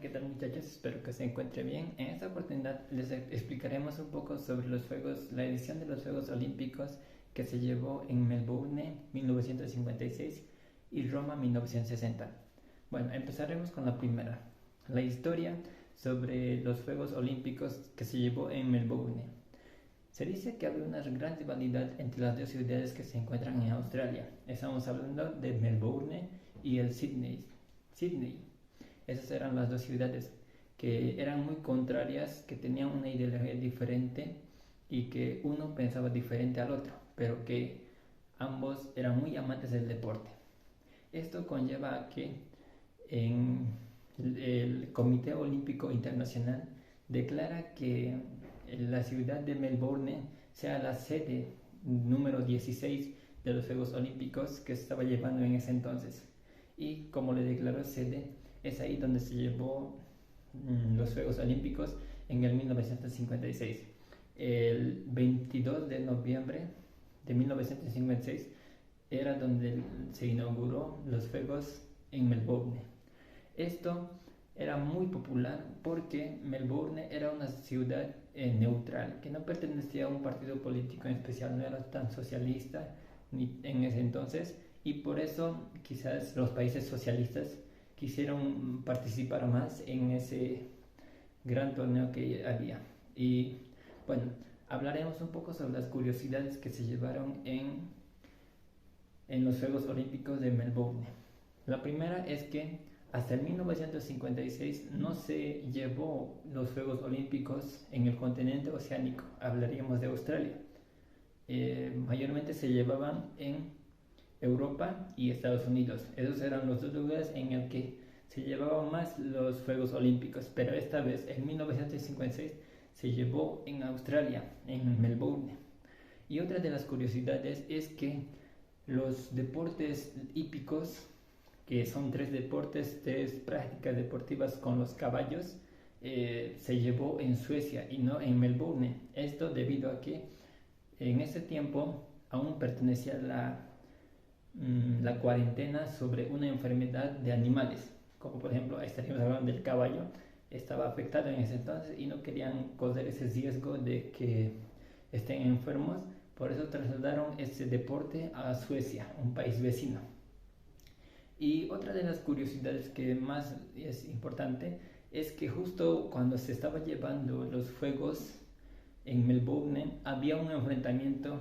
¿qué tal muchachos? Espero que se encuentre bien. En esta oportunidad les explicaremos un poco sobre los Juegos, la edición de los Juegos Olímpicos que se llevó en Melbourne 1956 y Roma 1960. Bueno, empezaremos con la primera, la historia sobre los Juegos Olímpicos que se llevó en Melbourne. Se dice que había una gran rivalidad entre las dos ciudades que se encuentran en Australia. Estamos hablando de Melbourne y el Sydney. Esas eran las dos ciudades que eran muy contrarias, que tenían una ideología diferente y que uno pensaba diferente al otro, pero que ambos eran muy amantes del deporte. Esto conlleva a que en el Comité Olímpico Internacional declara que la ciudad de Melbourne sea la sede número 16 de los Juegos Olímpicos que se estaba llevando en ese entonces. Y como le declaró sede, es ahí donde se llevó los Juegos Olímpicos en el 1956. El 22 de noviembre de 1956 era donde se inauguró los Juegos en Melbourne. Esto era muy popular porque Melbourne era una ciudad neutral, que no pertenecía a un partido político en especial, no era tan socialista ni en ese entonces, y por eso quizás los países socialistas quisieron participar más en ese gran torneo que había. Y bueno, hablaremos un poco sobre las curiosidades que se llevaron en los Juegos Olímpicos de Melbourne. La primera es que hasta el 1956 no se llevó los Juegos Olímpicos en el continente oceánico, hablaríamos de Australia. Mayormente se llevaban en Europa y Estados Unidos. Esos eran los dos lugares en el que se llevaban más los Juegos Olímpicos, pero esta vez en 1956 se llevó en Australia, en Melbourne. Y otra de las curiosidades es que los deportes hípicos, que son tres deportes, tres prácticas deportivas con los caballos, se llevó en Suecia y no en Melbourne. Esto debido a que en ese tiempo aún pertenecía la cuarentena sobre una enfermedad de animales, como por ejemplo estaríamos hablando del caballo, estaba afectado en ese entonces y no querían correr ese riesgo de que estén enfermos, por eso trasladaron ese deporte a Suecia, un país vecino. Y otra de las curiosidades que más es importante es que justo cuando se estaba llevando los juegos en Melbourne había un enfrentamiento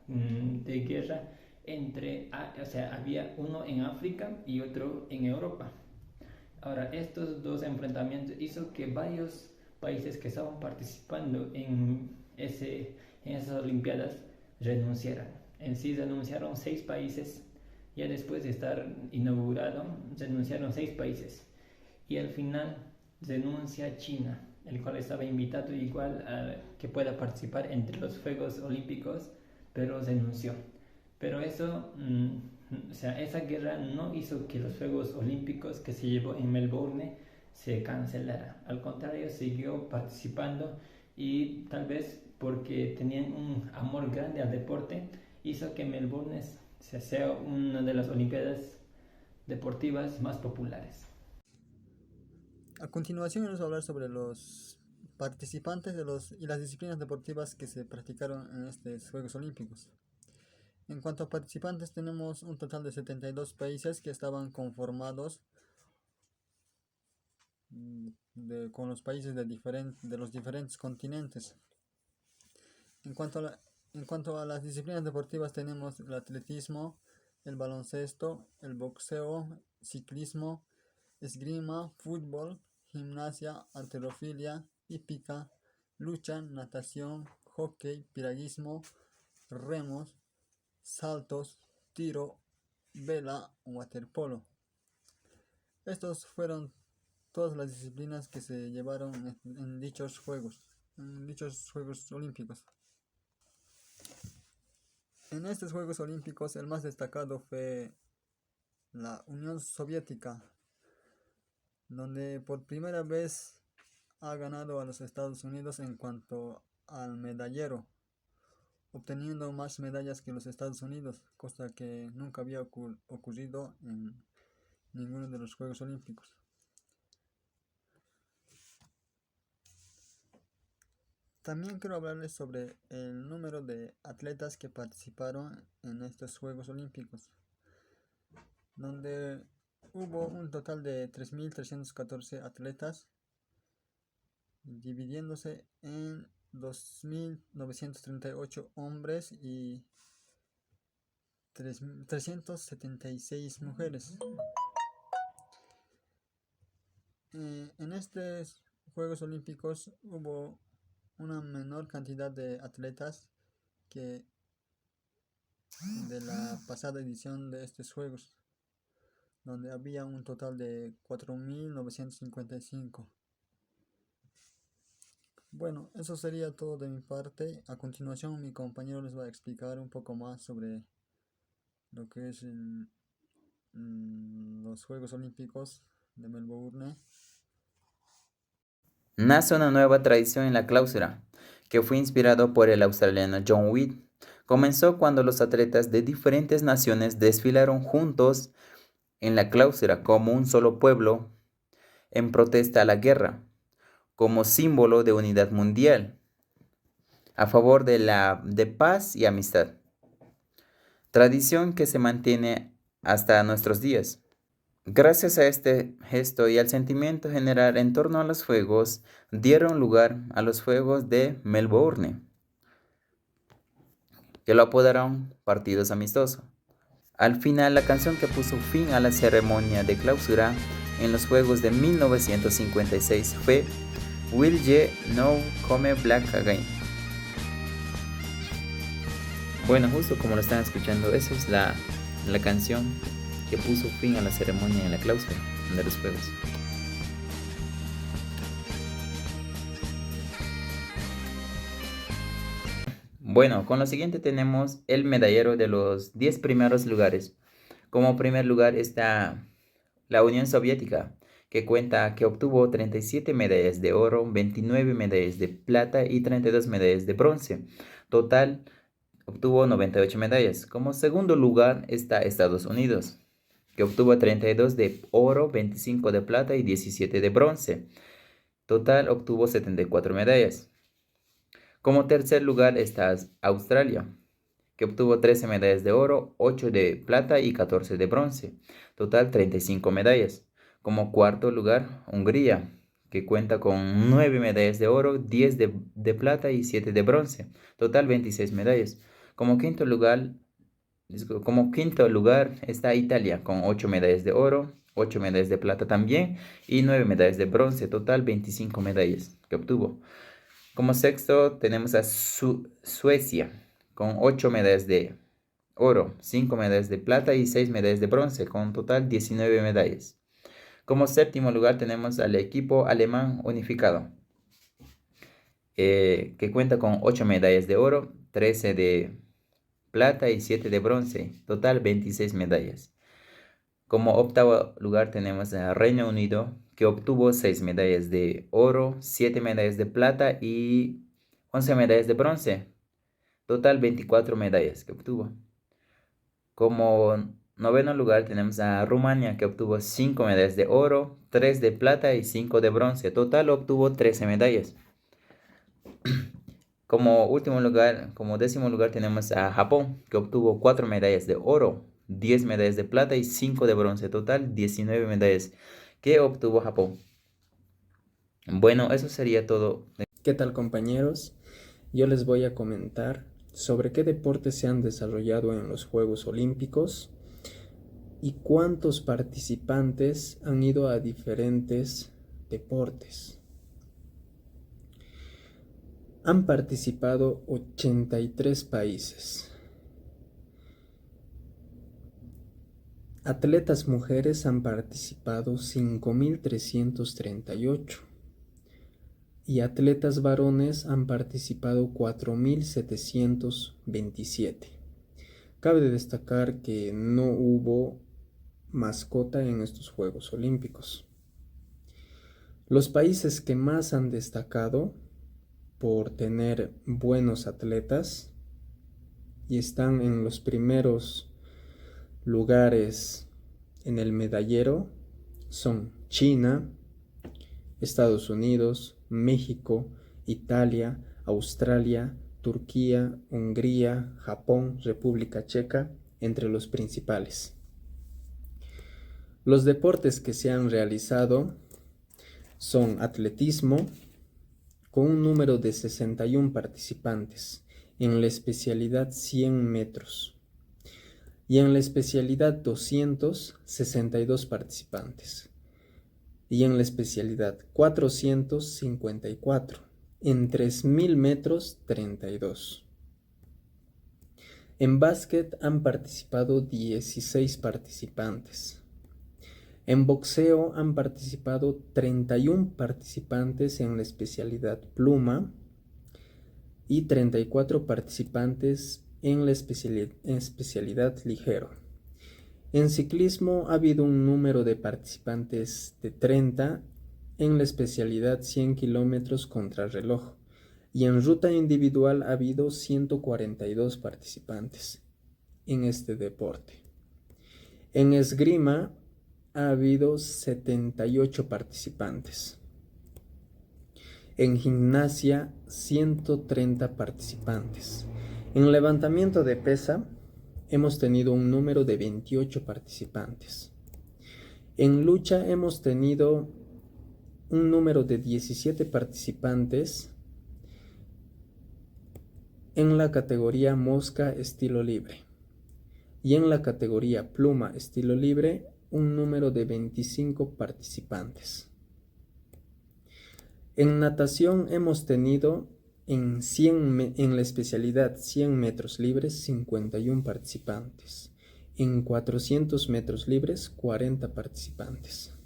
de guerra o sea, había uno en África y otro en Europa. Ahora, estos dos enfrentamientos hizo que varios países que estaban participando en esas Olimpiadas renunciaran. En sí renunciaron 6 países, ya después de estar inaugurado, renunciaron 6 países. Y al final renuncia China, el cual estaba invitado igual a que pueda participar entre los Juegos Olímpicos, pero renunció. Pero eso, o sea, esa guerra no hizo que los Juegos Olímpicos que se llevó en Melbourne se cancelara. Al contrario, siguió participando y tal vez porque tenían un amor grande al deporte, hizo que Melbourne sea una de las Olimpiadas deportivas más populares. A continuación vamos a hablar sobre los participantes y las disciplinas deportivas que se practicaron en estos Juegos Olímpicos. En cuanto a participantes, tenemos un total de 72 países que estaban conformados con los países de los diferentes continentes. En cuanto a las disciplinas deportivas, tenemos el atletismo, el baloncesto, el boxeo, ciclismo, esgrima, fútbol, gimnasia, halterofilia, hípica, lucha, natación, hockey, piragüismo, remos, saltos, tiro, vela o waterpolo. Estos fueron todas las disciplinas que se llevaron en dichos Juegos Olímpicos. En estos Juegos Olímpicos el más destacado fue la Unión Soviética, donde por primera vez ha ganado a los Estados Unidos en cuanto al medallero, obteniendo más medallas que los Estados Unidos, cosa que nunca había ocurrido en ninguno de los Juegos Olímpicos. También quiero hablarles sobre el número de atletas que participaron en estos Juegos Olímpicos, donde hubo un total de 3.314 atletas, dividiéndose en 2.938 hombres y 376 mujeres. En estos Juegos Olímpicos hubo una menor cantidad de atletas que de la pasada edición de estos Juegos, donde había un total de 4.955. Bueno, eso sería todo de mi parte. A continuación, mi compañero les va a explicar un poco más sobre lo que es los Juegos Olímpicos de Melbourne. Nace una nueva tradición en la clausura, que fue inspirado por el australiano John Wheat. Comenzó cuando los atletas de diferentes naciones desfilaron juntos en la clausura como un solo pueblo en protesta a la guerra, como símbolo de unidad mundial, a favor de paz y amistad. Tradición que se mantiene hasta nuestros días. Gracias a este gesto y al sentimiento general en torno a los Juegos, dieron lugar a los Juegos de Melbourne, que lo apodaron partidos amistosos. Al final, la canción que puso fin a la ceremonia de clausura en los Juegos de 1956 fue Will Ye No Come Black Again. Bueno, justo como lo están escuchando, esa es la canción que puso fin a la ceremonia en la clausura de los Juegos. Bueno, con lo siguiente tenemos el medallero de los 10 primeros lugares. Como primer lugar está la Unión Soviética, que obtuvo 37 medallas de oro, 29 medallas de plata y 32 medallas de bronce. Total, obtuvo 98 medallas. Como segundo lugar está Estados Unidos, que obtuvo 32 de oro, 25 de plata y 17 de bronce. Total, obtuvo 74 medallas. Como tercer lugar está Australia, que obtuvo 13 medallas de oro, 8 de plata y 14 de bronce. Total, 35 medallas. Como cuarto lugar, Hungría, que cuenta con 9 medallas de oro, 10 de plata y 7 de bronce. Total, 26 medallas. Como quinto lugar está Italia, con 8 medallas de oro, 8 medallas de plata también y 9 medallas de bronce. Total, 25 medallas que obtuvo. Como sexto tenemos a Suecia, con 8 medallas de oro, 5 medallas de plata y 6 medallas de bronce, con total 19 medallas. Como séptimo lugar tenemos al equipo alemán unificado, que cuenta con 8 medallas de oro, 13 de plata y 7 de bronce, total 26 medallas. Como octavo lugar tenemos al Reino Unido, que obtuvo 6 medallas de oro, 7 medallas de plata y 11 medallas de bronce. Total 24 medallas que obtuvo. Como noveno lugar tenemos a Rumania, que obtuvo 5 medallas de oro, 3 de plata y 5 de bronce. Total obtuvo 13 medallas. Como décimo lugar tenemos a Japón, que obtuvo 4 medallas de oro, 10 medallas de plata y 5 de bronce. Total 19 medallas que obtuvo Japón. Bueno, eso sería todo. ¿Qué tal, compañeros? Yo les voy a comentar sobre qué deportes se han desarrollado en los Juegos Olímpicos y cuántos participantes han ido a diferentes deportes. Han participado 83 países. Atletas mujeres han participado 5.338 y atletas varones han participado 4.727. Cabe destacar que no hubo mascota en estos Juegos Olímpicos. Los países que más han destacado por tener buenos atletas y están en los primeros lugares en el medallero son China, Estados Unidos, México, Italia, Australia, Turquía, Hungría, Japón, República Checa, entre los principales. Los deportes que se han realizado son atletismo, con un número de 61 participantes, en la especialidad 100 metros, y en la especialidad 200, 62 participantes, y en la especialidad 454, en 3000 metros 32. En básquet han participado 16 participantes. En boxeo han participado 31 participantes en la especialidad pluma y 34 participantes en la especialidad ligero. En ciclismo ha habido un número de participantes de 30 en la especialidad 100 kilómetros contrarreloj, y en ruta individual ha habido 142 participantes en este deporte. En esgrima ha habido 78 participantes. En gimnasia, 130 participantes. En levantamiento de pesa, hemos tenido un número de 28 participantes. En lucha hemos tenido un número de 17 participantes en la categoría mosca estilo libre. Y en la categoría pluma estilo libre, un número de 25 participantes. En natación hemos tenido en la especialidad 100 metros libres 51 participantes. En 400 metros libres 40 participantes.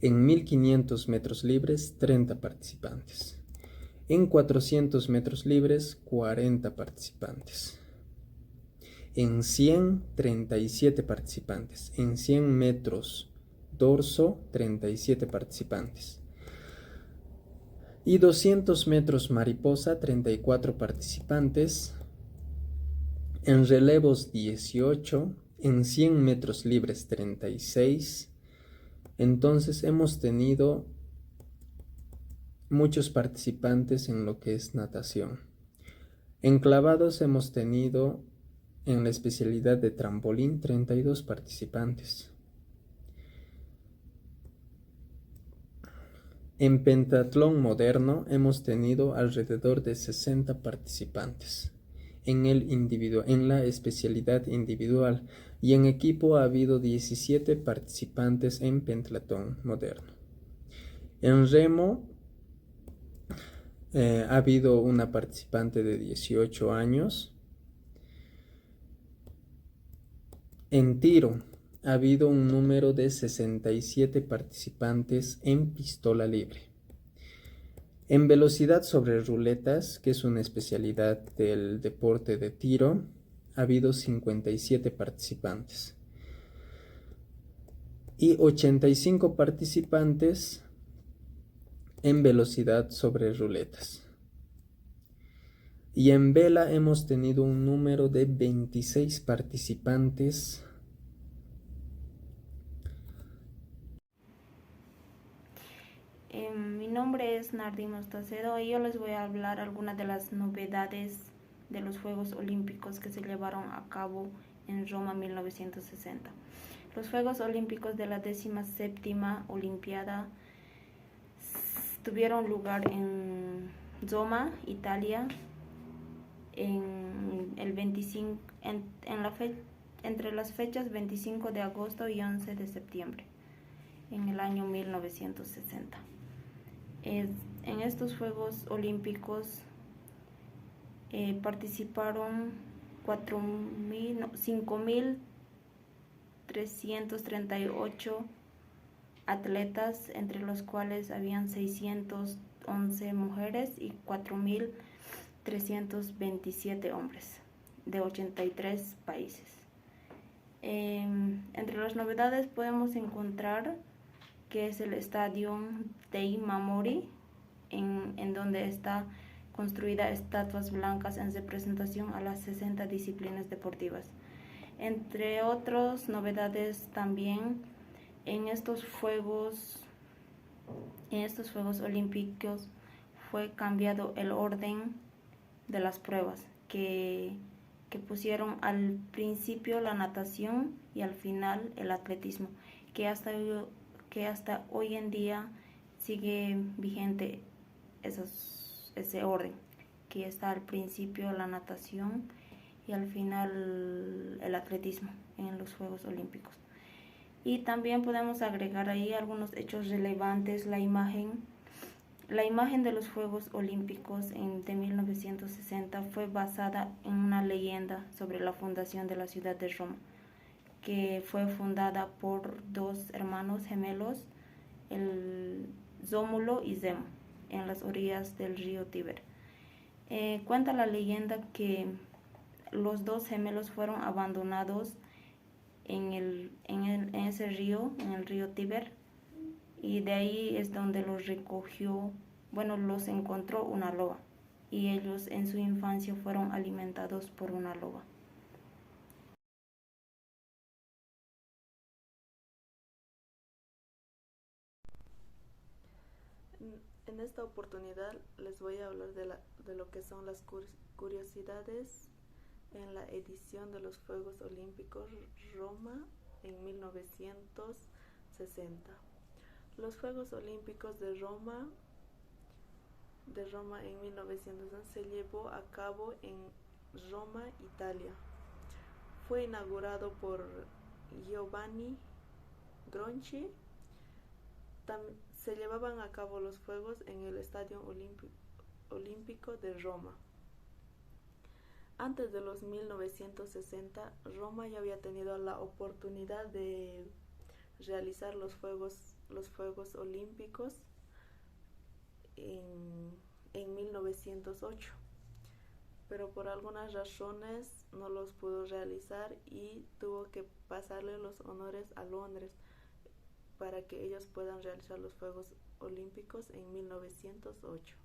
En 1500 metros libres 30 participantes. En 400 metros libres 40 participantes. En 100, 37 participantes. En 100 metros dorso, 37 participantes. Y 200 metros mariposa, 34 participantes. En relevos, 18. En 100 metros libres, 36. Entonces hemos tenido muchos participantes en lo que es natación. En clavados hemos tenido en la especialidad de trampolín 32 participantes. En pentatlón moderno hemos tenido alrededor de 60 participantes en la especialidad individual, y en equipo ha habido 17 participantes en pentatlón moderno. En remo ha habido una participante de 18 años. En tiro ha habido un número de 67 participantes en pistola libre. En velocidad sobre ruletas, que es una especialidad del deporte de tiro, ha habido 57 participantes. Y 85 participantes en velocidad sobre ruletas. Y en vela hemos tenido un número de 26 participantes. Mi nombre es Nardi Mostacedo y yo les voy a hablar algunas de las novedades de los Juegos Olímpicos que se llevaron a cabo en Roma 1960. Los Juegos Olímpicos de la 17ª Olimpiada tuvieron lugar en Roma, Italia, entre las fechas 25 de agosto y 11 de septiembre en el año 1960. En estos Juegos Olímpicos participaron 5.338 atletas, entre los cuales habían 611 mujeres y 4.327 hombres de 83 países. Entre las novedades podemos encontrar que es el estadio Dei Marmori, en donde está construida estatuas blancas en representación a las 60 disciplinas deportivas. Entre otras novedades también, en estos Juegos Olímpicos fue cambiado el orden de las pruebas, que pusieron al principio la natación y al final el atletismo, que hasta hoy en día sigue vigente ese orden, que está al principio la natación y al final el atletismo en los Juegos Olímpicos. Y también podemos agregar ahí algunos hechos relevantes. La imagen de los Juegos Olímpicos de 1960 fue basada en una leyenda sobre la fundación de la ciudad de Roma, que fue fundada por dos hermanos gemelos, Rómulo y Remo, en las orillas del río Tíber. Cuenta la leyenda que los dos gemelos fueron abandonados en ese río, en el río Tíber, y de ahí es donde los encontró una loba, y ellos en su infancia fueron alimentados por una loba. En esta oportunidad les voy a hablar de lo que son las curiosidades en la edición de los Juegos Olímpicos Roma en 1960. Los Juegos Olímpicos de Roma en 1960 se llevó a cabo en Roma, Italia. Fue inaugurado por Giovanni Gronchi. Se llevaban a cabo los Juegos en el Estadio Olímpico de Roma. Antes de los 1960, Roma ya había tenido la oportunidad de realizar los Juegos Olímpicos en 1908, pero por algunas razones no los pudo realizar y tuvo que pasarle los honores a Londres para que ellos puedan realizar los Juegos Olímpicos en 1908.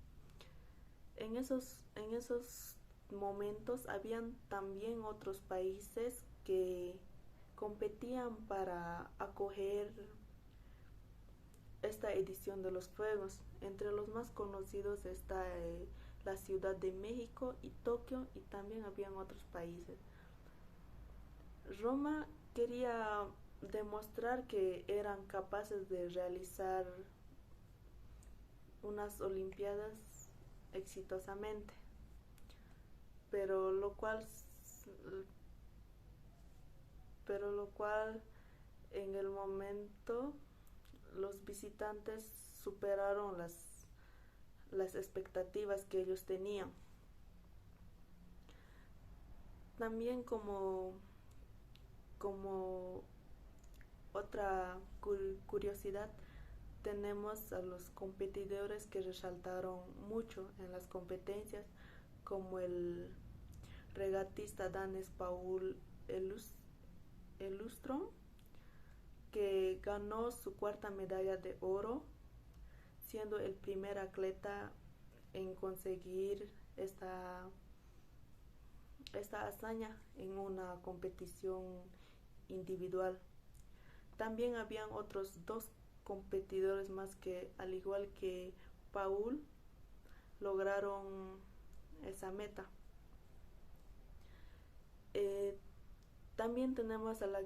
En esos momentos habían también otros países que competían para acoger esta edición de los Juegos. Entre los más conocidos está la Ciudad de México y Tokio, y también habían otros países. Roma quería demostrar que eran capaces de realizar unas olimpiadas exitosamente, pero lo cual en el momento los visitantes superaron las expectativas que ellos tenían. También como otra curiosidad, tenemos a los competidores que resaltaron mucho en las competencias, como el regatista danés Paul Elvström, que ganó su cuarta medalla de oro, siendo el primer atleta en conseguir esta hazaña en una competición individual. También habían otros dos competidores más que, al igual que Paul, lograron esa meta. También tenemos a la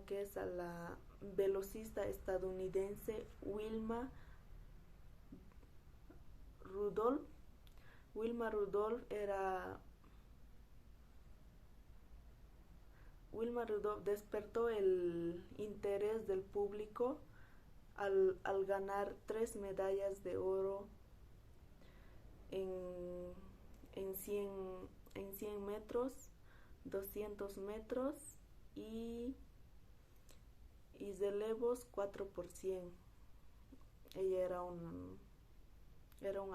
velocista estadounidense Wilma Rudolph. Wilma Rudolph despertó el interés del público al ganar 3 medallas de oro en 100 metros, 200 metros y relevos 4x100. Ella era un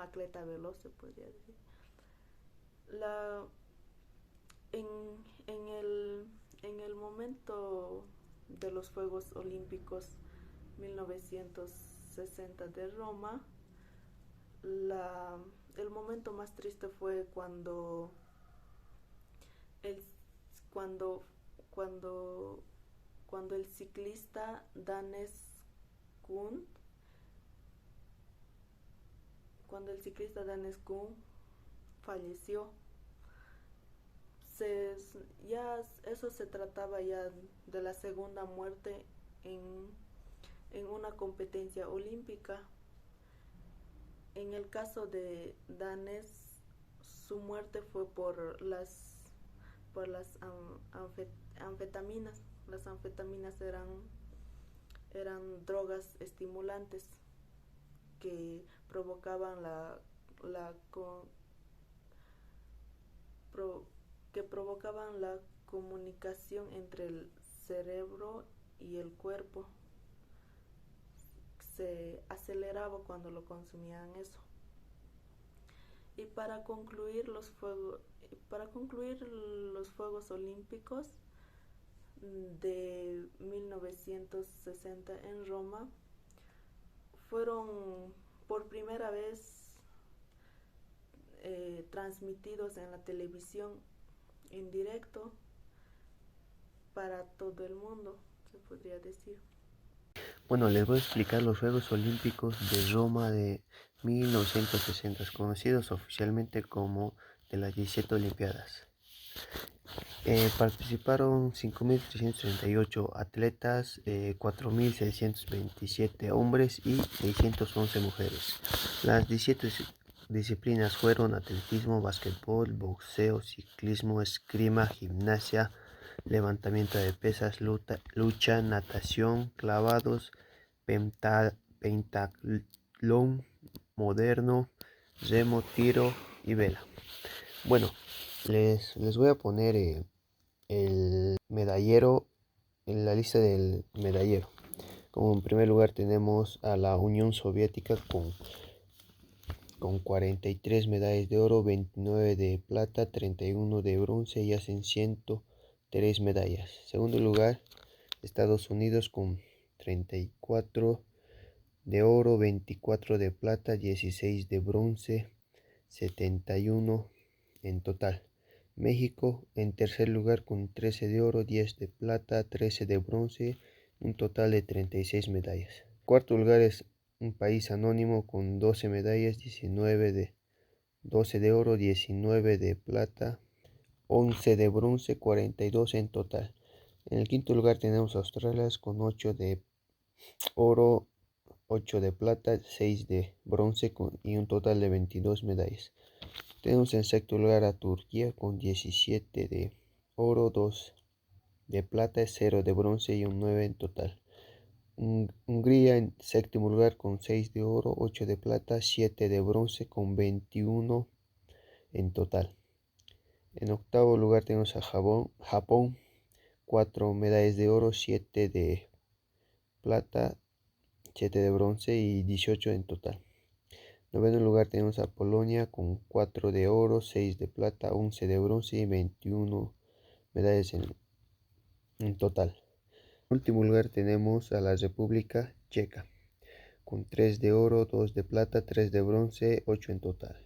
atleta veloz, se podría decir. En el momento de los Juegos Olímpicos 1960 de Roma, el momento más triste fue cuando el ciclista danés Kuhn, cuando el ciclista Danes Kuhn falleció. Ya eso se trataba ya de la segunda muerte en una competencia olímpica. En el caso de Danes, su muerte fue por las anfetaminas. Las anfetaminas eran drogas estimulantes que provocaban la comunicación entre el cerebro y el cuerpo. Se aceleraba cuando lo consumían eso. Y para concluir los Juegos Olímpicos de 1960 en Roma fueron por primera vez transmitidos en la televisión en directo para todo el mundo, se podría decir. Bueno, les voy a explicar los Juegos Olímpicos de Roma de 1960, conocidos oficialmente como de las 17 Olimpiadas. Participaron 5.338 atletas, 4.627 hombres y 611 mujeres. Las 17 disciplinas fueron atletismo, básquetbol, boxeo, ciclismo, esgrima, gimnasia, levantamiento de pesas, lucha, natación, clavados, pentatlón moderno, remo, tiro y vela. Bueno, les voy a poner el medallero en la lista del medallero. Como en primer lugar tenemos a la Unión Soviética con 43 medallas de oro, 29 de plata, 31 de bronce y hacen 103 medallas. Segundo lugar, Estados Unidos con 34 de oro, 24 de plata, 16 de bronce, 71 en total. México en tercer lugar con 13 de oro, 10 de plata, 13 de bronce, un total de 36 medallas. Cuarto lugar es un país anónimo con 12 medallas, 12 de oro, 19 de plata, 11 de bronce, 42 en total. En el quinto lugar tenemos Australia con 8 de oro, 8 de plata, 6 de bronce y un total de 22 medallas. Tenemos en sexto lugar a Turquía con 17 de oro, 2 de plata, 0 de bronce y un 9 en total. Hungría en séptimo lugar con 6 de oro, 8 de plata, 7 de bronce con 21 en total. En octavo lugar tenemos a Japón, 4 medallas de oro, 7 de plata, 7 de bronce y 18 en total. Noveno lugar tenemos a Polonia con 4 de oro, 6 de plata, 11 de bronce y 21 medallas en total. En último lugar tenemos a la República Checa con 3 de oro, 2 de plata, 3 de bronce, 8 en total.